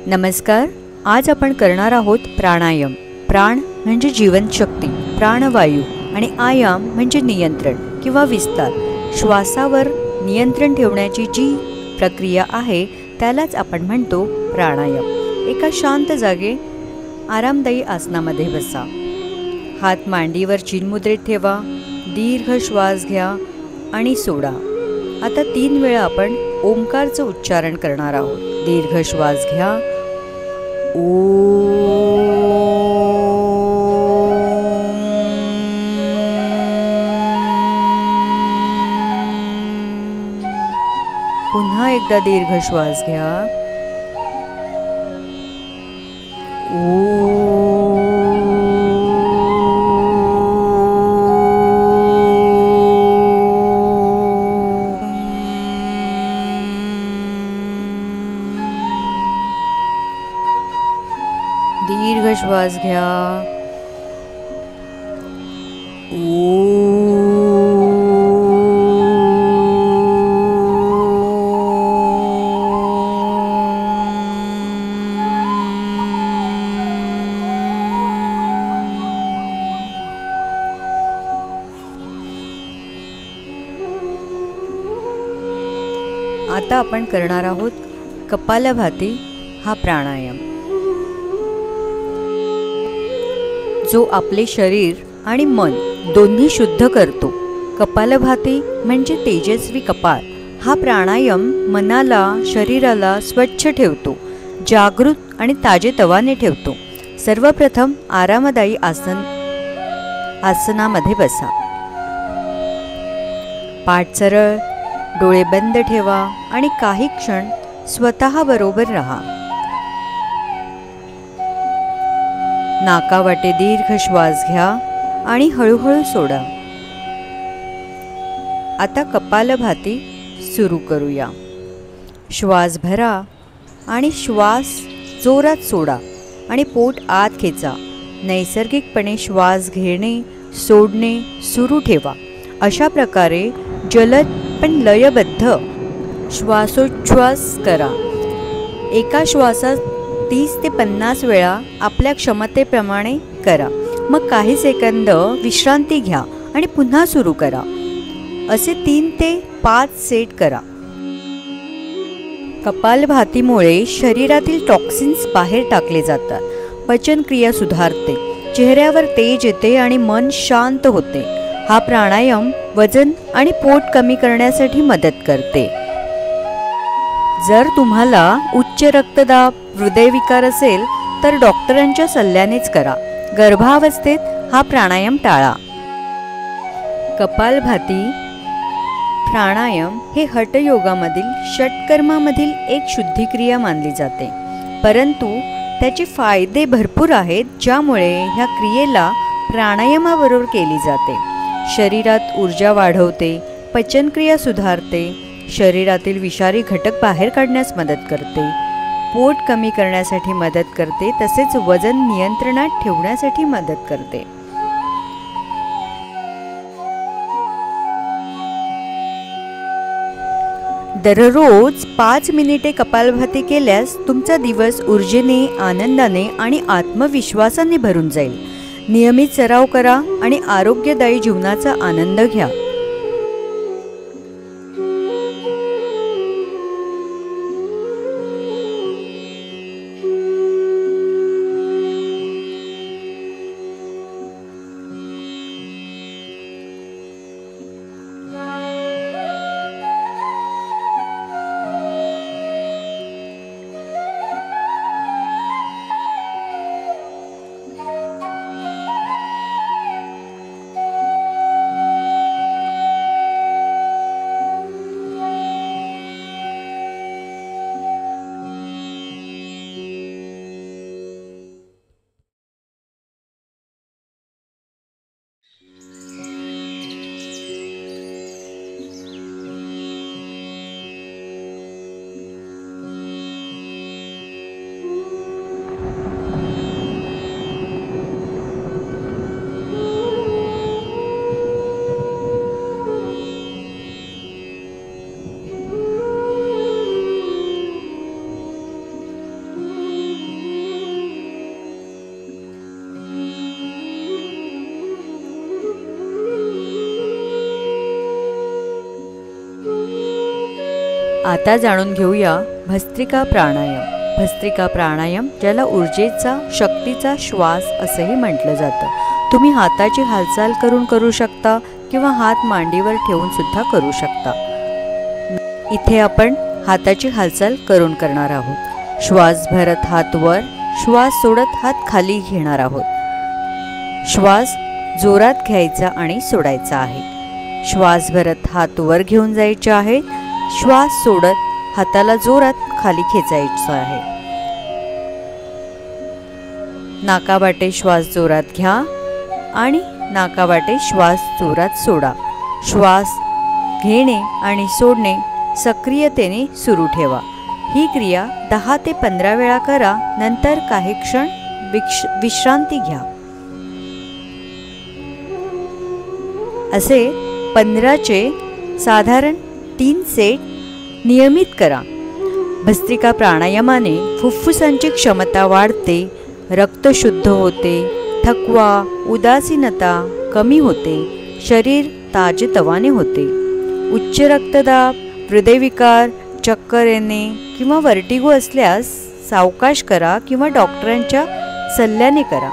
नमस्कार. आज आपण करणार आहोत प्राणायाम. प्राण म्हणजे जीवनशक्ती, प्राणवायू आणि आयाम म्हणजे नियंत्रण किंवा विस्तार. श्वासावर नियंत्रण ठेवण्याची जी प्रक्रिया आहे त्यालाच आपण म्हणतो प्राणायाम. एका शांत जागे आरामदायी आसनामध्ये बसा. हात मांडीवर चिन्मुद्रेत ठेवा. दीर्घ श्वास घ्या आणि सोडा. आता 3 वेळा आपण ओंकारचं उच्चारण करणार आहोत. दीर्घ श्वास घ्या. ओ. पुन्हा एकदा दीर्घ श्वास घ्या. ओ. दीर्घ श्वास घ्या. आता आपण करणार आहोत कपालभाती हा प्राणायाम, जो आपले शरीर आणि मन दोन्ही शुद्ध करतो. कपालभाती म्हणजे तेजस्वी कपाळ. हा प्राणायाम मनाला, शरीराला स्वच्छ ठेवतो, जागृत आणि ताजेतवाने ठेवतो. सर्वप्रथम आरामदायी आसनामध्ये बसा. पाठ सरळ, डोळे बंद ठेवा आणि काही क्षण स्वतः बरोबर राहा. नाकावाटे दीर्घ श्वास घ्या आणि हळूहळू सोडा. आता कपालभाती सुरू करूया. श्वास भरा आणि श्वास जोरात सोडा आणि पोट आत खेचा. नैसर्गिकपणे श्वास घेणे, सोडणे सुरू ठेवा. अशा प्रकारे जलद पण लयबद्ध श्वासोच्छ्वास करा. एका श्वासात 30 ते 50 वेळा आपल्या क्षमतेप्रमाणे करा. मग काही सेकंद विश्रांती घ्या आणि पुन्हा सुरू करा. असे 3 ते 5 सेट करा. कपालभातीमुळे शरीरातील टॉक्सिन्स बाहेर टाकले जातात. पचनक्रिया सुधारते, चेहऱ्यावर तेज येते आणि मन शांत होते. हा प्राणायाम वजन आणि पोट कमी करण्यासाठी मदत करते. जर तुम्हाला उच्च रक्तदाब, हृदयविकार असेल तर डॉक्टरांच्या सल्ल्यानेच करा. गर्भावस्थेत हा प्राणायाम टाळा. कपालभाती प्राणायाम हे हठयोगामधील षटकर्मामधील एक शुद्धिक्रिया मानली जाते, परंतु त्याचे फायदे भरपूर आहेत, ज्यामुळे ह्या क्रियेला प्राणायामाबरोबर केली जाते. शरीरात ऊर्जा वाढवते, पचनक्रिया सुधारते, शरीरातील विषारी घटक बाहेर काढण्यास मदत करते, पोट कमी करण्यासाठी मदत करते, तसेच वजन नियंत्रणात ठेवण्यासाठी मदत करते. दररोज 5 मिनिटे कपालभाती केल्यास तुमचा दिवस ऊर्जेने, आनंदाने आणि आत्मविश्वासाने भरून जाईल. नियमित सराव करा आणि आरोग्यदायी जीवनाचा आनंद घ्या. आता जाणून घेऊया भस्त्रिका प्राणायाम. भस्त्रिका प्राणायाम ज्याला ऊर्जेचा शक्तीचा श्वास असंही म्हटलं जातं. तुम्ही हाताची हालचाल करून करू शकता किंवा हात मांडीवर ठेवून सुद्धा करू शकता. इथे आपण हाताची हालचाल करून करणार आहोत. श्वास भरत हात वर, श्वास सोडत हात खाली घेणार आहोत. श्वास जोरात घ्यायचा आणि सोडायचा आहे. श्वास भरत हात वर घेऊन जायचे आहेत. श्वास सोडत हाताला जोरात खाली खेचायचा आहे. नाकावाटे श्वास जोरात घ्या आणि नाकावाटे श्वास जोरात सोडा. श्वास घेणे आणि सोडणे सक्रियतेने सुरू ठेवा. ही क्रिया 10 ते 15 वेळा करा. नंतर काही क्षण विश्रांती घ्या. असे 15चे साधारण 3 सेट नियमित करा. भस्त्रिका प्राणायामाने फुफ्फुसांची क्षमता वाढते, रक्त शुद्ध होते, थकवा उदासीनता कमी होते, शरीर ताजेतवाने होते. उच्च रक्तदाब, हृदयविकार, चक्कर येणे किंवा वर्टिगो असल्यास सावकाश करा किंवा डॉक्टरांच्या सल्ल्याने करा.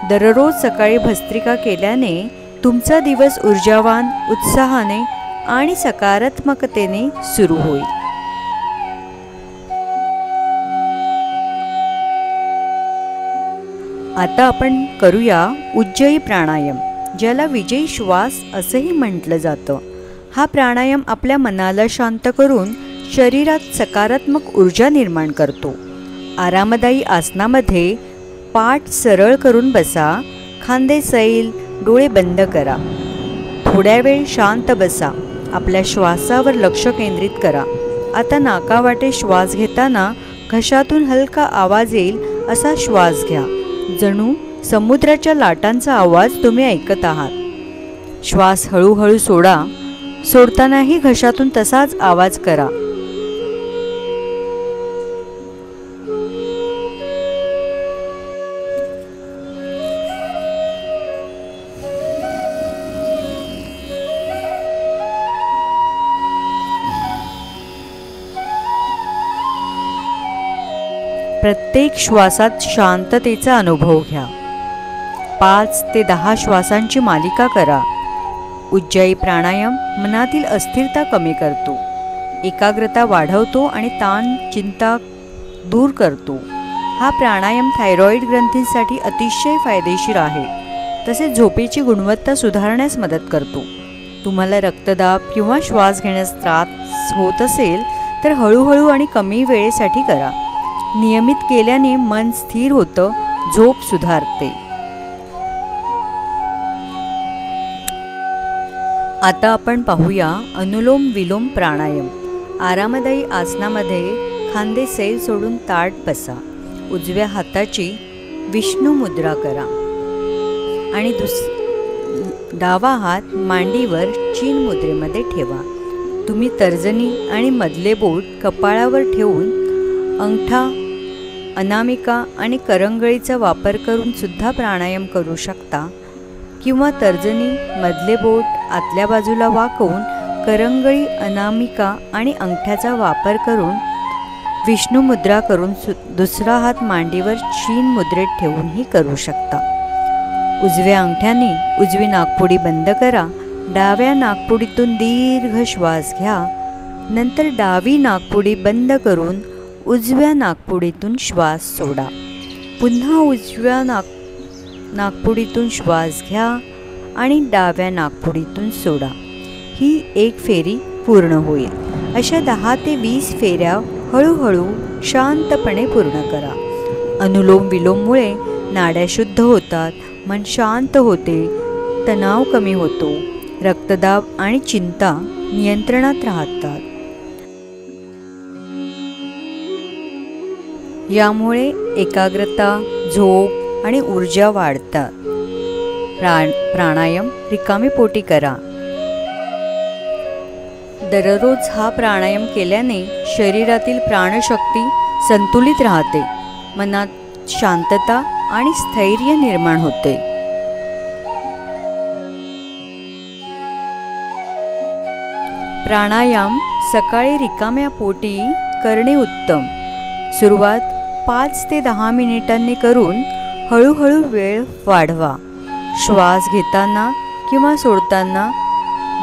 दररोज सकाळी भस्त्रिका केल्याने तुमचा दिवस ऊर्जावान, उत्साहाने आणि सकारात्मकतेने सुरू होईल. आता आपण करूया उज्जयी प्राणायाम, ज्याला विजयी श्वास असंही म्हटलं जातं. हा प्राणायाम आपल्या मनाला शांत करून शरीरात सकारात्मक ऊर्जा निर्माण करतो. आरामदायी आसनामध्ये पाठ सरळ करून बसा. खांदे सैल, डोळे बंद करा. थोड्या वेळ शांत बसा. आपल्या श्वासावर लक्ष केंद्रित करा. आता नाकावाटे श्वास घेताना घशातून हलका आवाज येईल असा श्वास घ्या. जणू समुद्राच्या लाटांचा आवाज तुम्ही ऐकत आहात. श्वास हळूहळू सोडा. सोडतानाही घशातून तसाच आवाज करा. प्रत्येक श्वासात शांततेचा अनुभव घ्या. 5 ते 10 श्वासांची मालिका करा. उज्जयी प्राणायाम मनातील अस्थिरता कमी करतो, एकाग्रता वाढवतो आणि ताण चिंता दूर करतो. हा प्राणायाम थायरॉईड ग्रंथींसाठी अतिशय फायदेशीर आहे. तसेच झोपेची गुणवत्ता सुधारण्यास मदत करतो. तुम्हाला रक्तदाब किंवा श्वास घेण्यास त्रास होत असेल तर हळूहळू आणि कमी वेळेसाठी करा. नियमित केल्याने मन स्थिर होतं, झोप सुधारते. आता आपण पाहूया अनुलोम विलोम प्राणायाम. आरामदायी आसनामध्ये खांदे सैल सोडून ताठ बसा. उजव्या हाताची विष्णू मुद्रा करा आणि डावा हात मांडीवर चीन मुद्रेमध्ये ठेवा. तुम्ही तर्जनी आणि मधले बोट कपाळावर ठेवून अंगठा, अनामिका आणि करंगळीचा वापर करून सुद्धा प्राणायाम करू शकता किंवा तर्जनी, मधले बोट आतल्या बाजूला वाकवून करंगळी, अनामिका आणि अंगठ्याचा वापर करून विष्णू मुद्रा करून दुसरा हात मांडीवर चीन मुद्रेत ठेवूनही करू शकता. उजव्या अंगठ्याने उजवी नाकपुडी बंद करा. डाव्या नाकपुडीतून दीर्घ श्वास घ्या. नंतर डावी नाकपुडी बंद करून उजव्या नाकपुडीतून श्वास सोडा. पुन्हा उजव्या नाकपुडीतून श्वास घ्या आणि डाव्या नाकपुडीतून सोडा. ही एक फेरी पूर्ण होईल. अशा 10 ते 20 फेऱ्या हळूहळू शांतपणे पूर्ण करा. अनुलोम विलोममुळे नाड्या शुद्ध होतात, मन शांत होते, तणाव कमी होतो, रक्तदाब आणि चिंता नियंत्रणात राहतात. यामुळे एकाग्रता, झोप आणि ऊर्जा वाढतात. प्राणायाम रिकामी पोटी करा. दररोज हा प्राणायाम केल्याने शरीरातील प्राणशक्ती संतुलित राहते, मनात शांतता आणि स्थैर्य निर्माण होते. प्राणायाम सकाळी रिकाम्या पोटी करणे उत्तम. सुरुवात 5 ते 10 मिनिटांनी करून हळूहळू वेळ वाढवा. श्वास घेताना किंवा सोडताना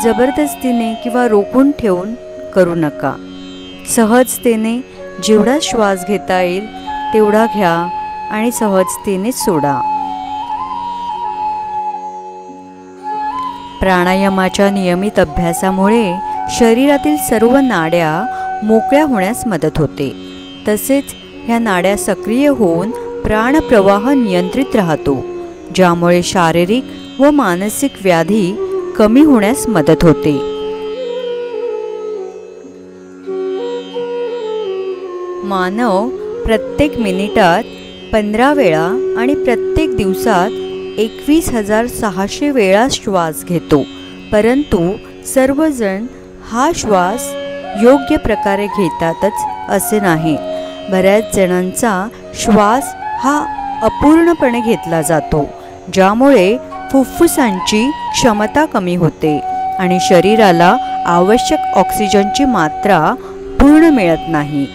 जबरदस्तीने किंवा रोखून ठेवून करू नका. सहजतेने जेवढा श्वास घेता येईल तेवढा घ्या आणि सहजतेने सोडा. प्राणायामाच्या नियमित अभ्यासामुळे शरीरातील सर्व नाड्या मोकळ्या होण्यास मदत होते. तसेच ह्या नाड्या सक्रिय होऊन प्राणप्रवाह नियंत्रित राहतो, ज्यामुळे शारीरिक व मानसिक व्याधी कमी होण्यास मदत होते. मानव प्रत्येक मिनिटात 15 वेळा आणि प्रत्येक दिवसात 21,600 वेळा श्वास घेतो. परंतु सर्वजण हा श्वास योग्य प्रकारे घेतातच असे नाही. बऱ्याच जणांचा श्वास हा अपूर्णपणे घेतला जातो, ज्यामुळे फुफ्फुसांची क्षमता कमी होते आणि शरीराला आवश्यक ऑक्सिजनची मात्रा पूर्ण मिळत नाही.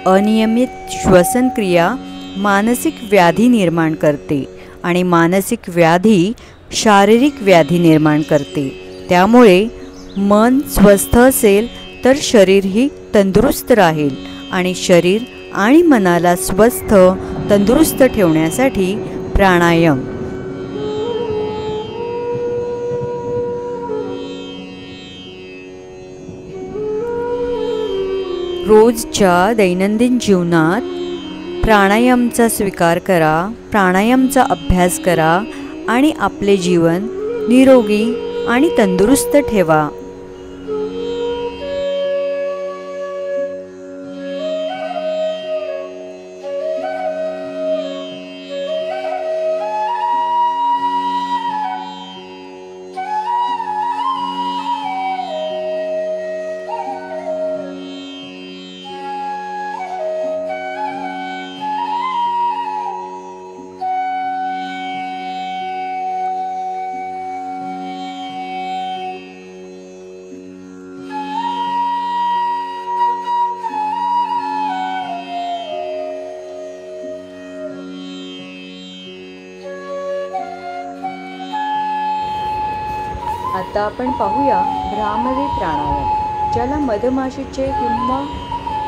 अनियमित श्वसनक्रिया मानसिक व्याधी निर्माण करते आणि मानसिक व्याधी शारीरिक व्याधी निर्माण करते. त्यामुळे मन स्वस्थ असेल तर शरीरही तंदुरुस्त राहील आणि शरीर आणि मनाला स्वस्थ तंदुरुस्त ठेवण्यासाठी प्राणायाम. रोजच्या दैनंदिन जीवनात प्राणायामचा स्वीकार करा, प्राणायामचा अभ्यास करा आणि आपले जीवन निरोगी आणि तंदुरुस्त ठेवा. आता आपण पाहूया भ्रामरी प्राणायाम, ज्याला मधमाशीचे किंवा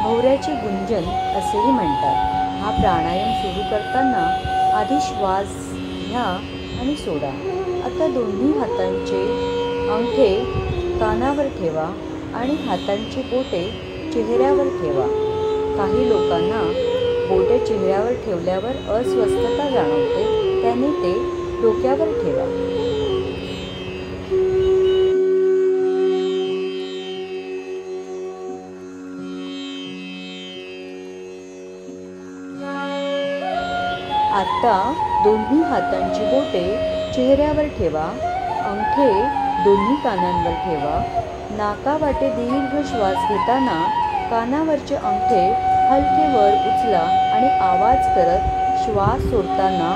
भोवऱ्याचे गुंजन असेही म्हणतात. हा प्राणायाम सुरू करताना आधी श्वास घ्या आणि सोडा. आता दोन्ही हातांचे अंगठे कानावर ठेवा आणि हातांची बोटे चेहऱ्यावर ठेवा. काही लोकांना बोटे चेहऱ्यावर ठेवल्यावर अस्वस्थता जाणवते, त्याने ते डोक्यावर ठेवा. आता दोन्ही हातांची बोटे चेहऱ्यावर ठेवा. अंगठे दोन्ही कानांवर ठेवा. नाकावाटे दीर्घ श्वास घेताना कानावरचे अंगठे हलके वर उचला आणि आवाज करत श्वास सोडताना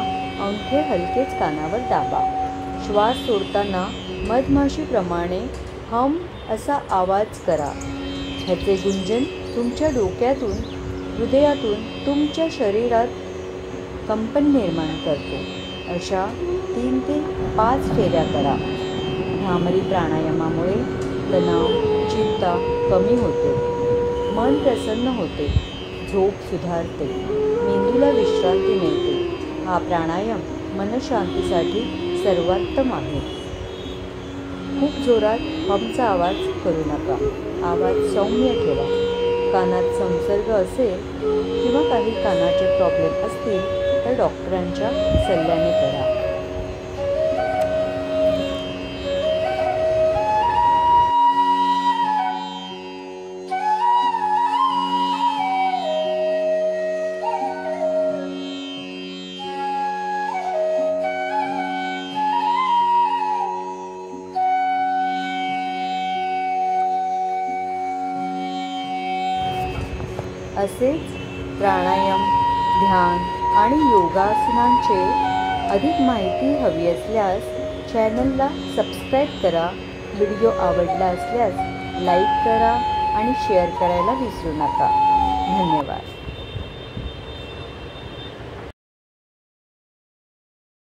अंगठे हलकेच कानावर दाबा. श्वास सोडताना मधमाशीप्रमाणे हम असा आवाज करा. ह्याचे गुंजन तुमच्या डोक्यातून हृदयातून तुमच्या शरीरात कंपन निर्माण करतो. अशा 3 ते 5 फेऱ्या करा. भ्रामरी प्राणायामामुळे तणाव, चिंता कमी होते, मन प्रसन्न होते, झोप सुधारते, मेंदूला विश्रांती मिळते. हा प्राणायाम मनशांतीसाठी सर्वोत्तम आहे. खूप जोरात हमचा आवाज करू नका. आवाज सौम्य ठेवा. कानात संसर्ग असेल किंवा काही कानाचे प्रॉब्लेम असतील तर डॉक्टरांच्या सल्ल्याने करा. असेच प्राणायाम, ध्यान आणि योगासनांचे अधिक माहिती हवी असल्यास चॅनलला सबस्क्राईब करा. व्हिडिओ आवडला असल्यास लाईक करा, आणि शेअर करायला विसरू नका. धन्यवाद.